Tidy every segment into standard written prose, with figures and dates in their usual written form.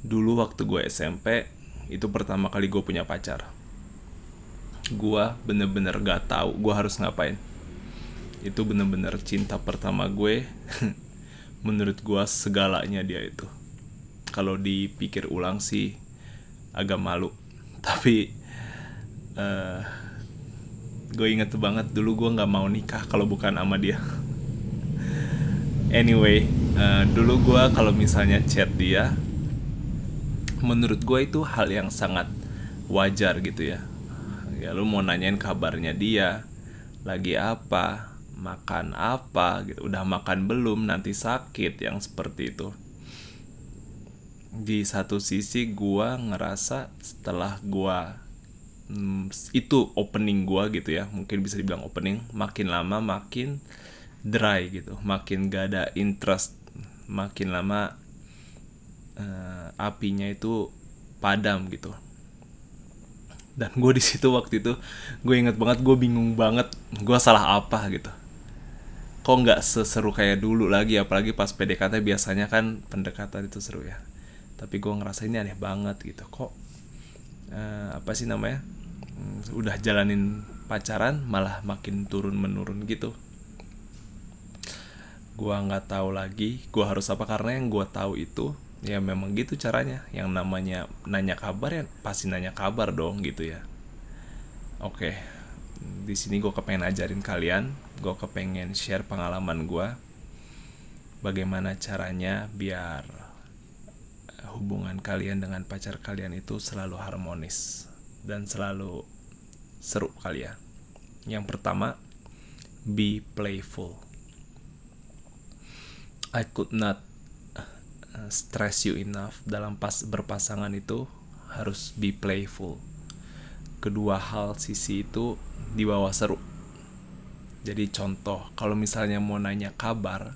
Dulu waktu gue SMP, itu pertama kali gue punya pacar. Gue bener-bener gak tahu gue harus ngapain. Itu bener-bener cinta pertama gue. Menurut gue segalanya dia itu. Kalau dipikir ulang sih agak malu. Tapi gue inget banget dulu gue gak mau nikah kalau bukan sama dia. Anyway, dulu gue kalau misalnya chat dia, menurut gue itu hal yang sangat wajar gitu ya. Ya lu mau nanyain kabarnya dia, lagi apa, makan apa gitu, udah makan belum, nanti sakit, yang seperti itu. Di satu sisi gue ngerasa setelah gue itu opening gue gitu ya, mungkin bisa dibilang opening, makin lama makin dry gitu, makin gak ada interest, makin lama apinya itu padam gitu. Dan gue di situ waktu itu gue inget banget, gue bingung banget gue salah apa gitu, kok nggak seseru kayak dulu lagi, apalagi pas PDKT. Biasanya kan pendekatan itu seru ya, tapi gue ngerasa ini aneh banget gitu. Kok apa sih namanya, udah jalanin pacaran malah makin turun menurun gitu. Gue nggak tahu lagi gue harus apa, karena yang gue tahu itu ya memang gitu caranya. Yang namanya nanya kabar ya pasti nanya kabar dong gitu ya. Oke, di sini gue kepengen ajarin kalian, gue kepengen share pengalaman gue, bagaimana caranya biar hubungan kalian dengan pacar kalian itu selalu harmonis dan selalu seru kali ya. Yang pertama, be playful. I could not stress you enough, dalam berpasangan itu harus be playful. Kedua hal sisi itu dibawa seru. Jadi contoh, kalau misalnya mau nanya kabar,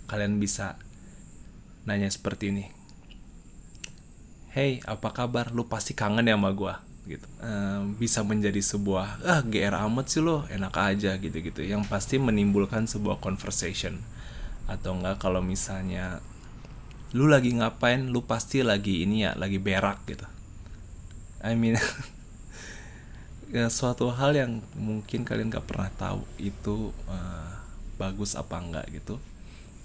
kalian bisa nanya seperti ini. Hey, apa kabar? Lu pasti kangen ya sama gua gitu. Bisa menjadi sebuah GR amat sih lo, enak aja gitu-gitu. Yang pasti menimbulkan sebuah conversation. Atau enggak kalau misalnya lu lagi ngapain, lu pasti lagi ini ya, lagi berak gitu. I mean ya, suatu hal yang mungkin kalian gak pernah tahu itu bagus apa enggak gitu.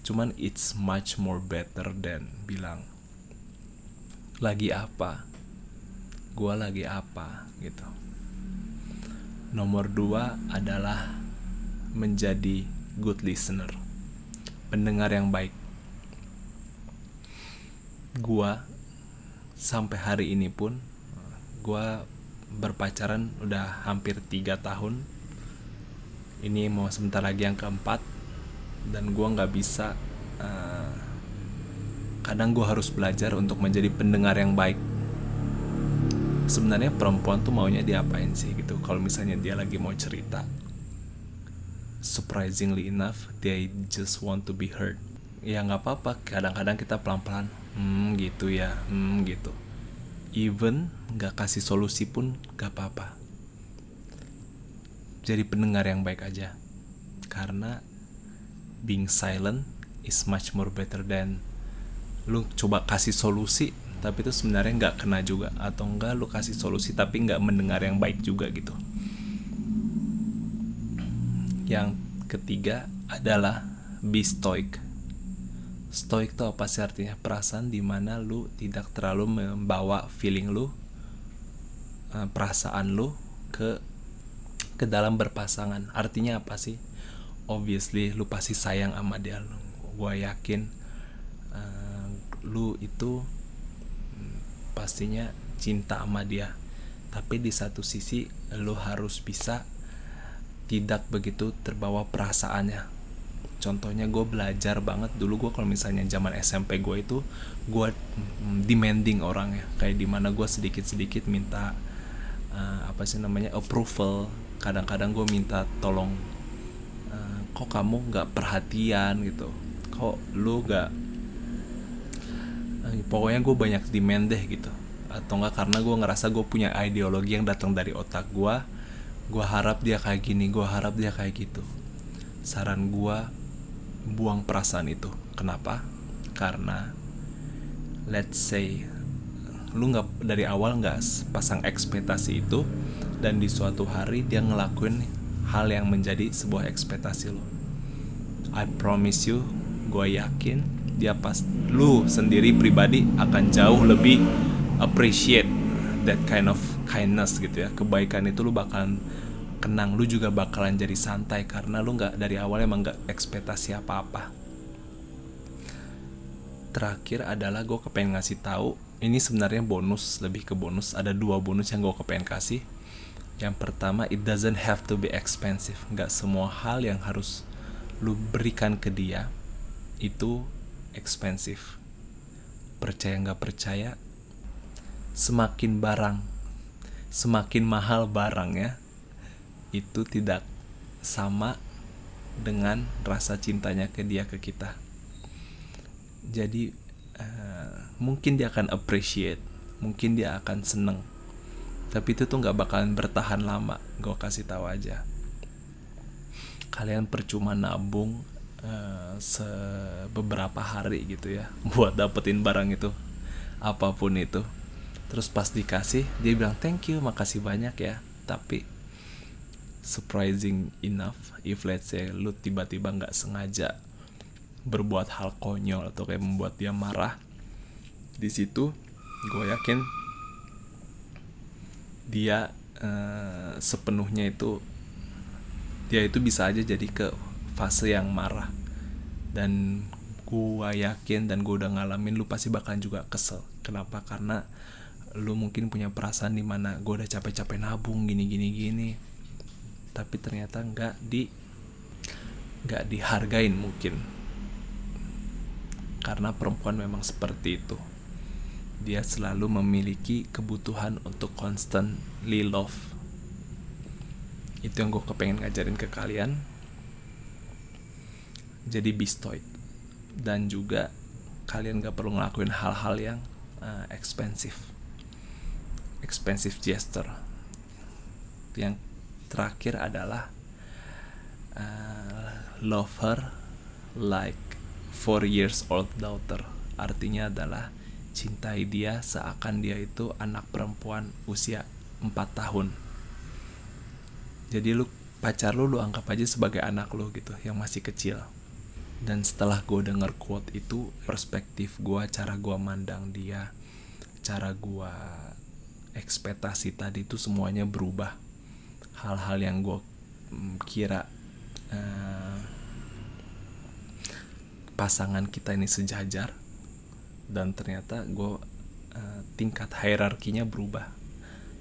Cuman it's much more better than bilang lagi apa, gua lagi apa gitu. Nomor 2 adalah menjadi good listener, pendengar yang baik. Gua sampai hari ini pun, gua berpacaran udah hampir 3 tahun. Ini mau sebentar lagi yang keempat. Dan gue gak bisa, kadang gue harus belajar untuk menjadi pendengar yang baik. Sebenarnya perempuan tuh maunya diapain sih gitu, kalau misalnya dia lagi mau cerita. Surprisingly enough, they just want to be heard. Ya gak apa-apa, kadang-kadang kita pelan-pelan gitu ya, gitu. Even gak kasih solusi pun gak apa-apa. Jadi pendengar yang baik aja. Karena being silent is much more better than lu coba kasih solusi tapi itu sebenarnya nggak kena juga, atau enggak lu kasih solusi tapi nggak mendengar yang baik juga gitu. Yang ketiga adalah be stoic. Stoic itu apa sih artinya? Perasaan dimana lu tidak terlalu membawa feeling lu, perasaan lu ke dalam berpasangan. Artinya apa sih? Obviously lu pasti sayang sama dia. Gue yakin lu itu pastinya cinta sama dia. Tapi di satu sisi lu harus bisa tidak begitu terbawa perasaannya. Contohnya gue belajar banget dulu, gue kalau misalnya zaman SMP gue itu, gue demanding orangnya, kayak dimana gue sedikit-sedikit minta apa sih namanya, approval. Kadang-kadang gue minta tolong, kok kamu nggak perhatian gitu, kok lu nggak, pokoknya gue banyak demand deh gitu. Atau nggak karena gue ngerasa gue punya ideologi yang datang dari otak gue harap dia kayak gini, gue harap dia kayak gitu. Saran gue, buang perasaan itu. Kenapa? Karena let's say lu nggak dari awal nggak pasang ekspektasi itu, dan di suatu hari dia ngelakuin hal yang menjadi sebuah ekspektasi lu, I promise you, gue yakin dia lu sendiri pribadi akan jauh lebih appreciate that kind of kindness gitu ya. Kebaikan itu lu bakalan kenang, lu juga bakalan jadi santai karena lu nggak dari awal emang nggak ekspektasi apa-apa. Terakhir adalah gue kepengen ngasih tahu, ini sebenarnya bonus, lebih ke bonus. Ada 2 bonus yang gue kepengen kasih. Yang pertama, it doesn't have to be expensive. Nggak semua hal yang harus lu berikan ke dia itu expensive. Percaya nggak percaya, semakin mahal barangnya, itu tidak sama dengan rasa cintanya ke dia, ke kita. Jadi mungkin dia akan appreciate, mungkin dia akan seneng, tapi itu tuh nggak bakalan bertahan lama. Gue kasih tahu aja, kalian percuma nabung beberapa hari gitu ya buat dapetin barang itu, apapun itu. Terus pas dikasih dia bilang thank you, makasih banyak ya. Tapi surprising enough, if let's say lu tiba-tiba nggak sengaja berbuat hal konyol atau kayak membuat dia marah, di situ gue yakin dia sepenuhnya itu dia itu bisa aja jadi ke fase yang marah. Dan gue yakin, dan gue udah ngalamin, lu pasti bakalan juga kesel. Kenapa? Karena lu mungkin punya perasaan dimana gue udah capek-capek nabung gini, tapi ternyata nggak dihargain mungkin. Karena perempuan memang seperti itu, dia selalu memiliki kebutuhan untuk constantly love. Itu yang gue kepengen ngajarin ke kalian. Jadi be stoic, dan juga kalian gak perlu ngelakuin hal-hal yang expensive gesture. Yang terakhir adalah love her like 4 years old daughter. Artinya adalah cintai dia seakan dia itu anak perempuan usia 4 tahun. Jadi pacar lu anggap aja sebagai anak lu gitu, yang masih kecil. Dan setelah gue denger quote itu, perspektif gue, cara gue mandang dia, cara gue ekspektasi tadi itu semuanya berubah. Hal-hal yang gue kira pasangan kita ini sejajar, dan ternyata gue tingkat hierarkinya berubah,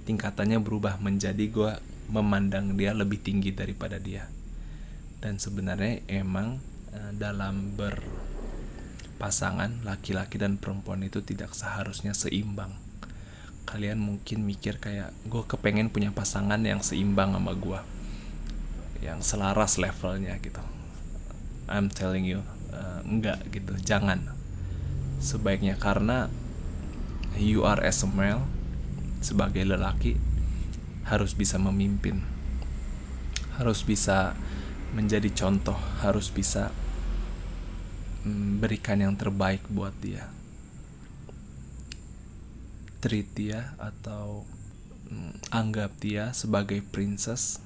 tingkatannya berubah menjadi gue memandang dia lebih tinggi daripada dia. Dan sebenarnya emang dalam berpasangan, laki-laki dan perempuan itu tidak seharusnya seimbang. Kalian mungkin mikir kayak gue kepengen punya pasangan yang seimbang sama gue, yang selaras levelnya gitu. I'm telling you, enggak gitu, jangan. Sebaiknya, karena you are as a male, sebagai lelaki harus bisa memimpin, harus bisa menjadi contoh, harus bisa berikan yang terbaik buat dia. Treat dia atau anggap dia sebagai princess,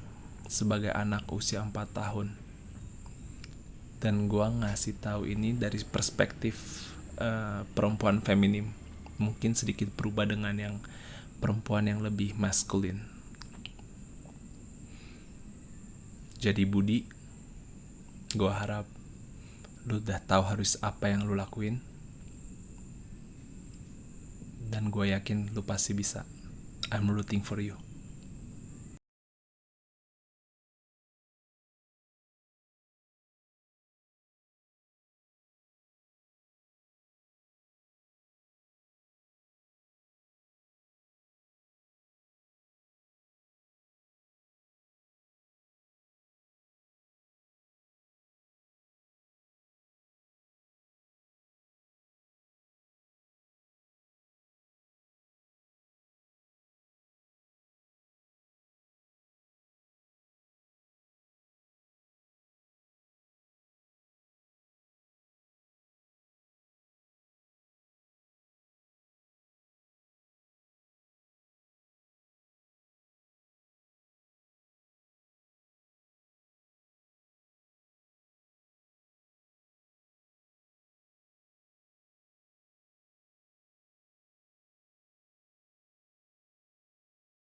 sebagai anak usia 4 tahun. Dan gua ngasih tahu ini dari perspektif perempuan feminim. Mungkin sedikit berubah dengan yang perempuan yang lebih maskulin. Jadi Budi, gua harap lu udah tahu harus apa yang lu lakuin, dan gue yakin lu pasti bisa. I'm rooting for you.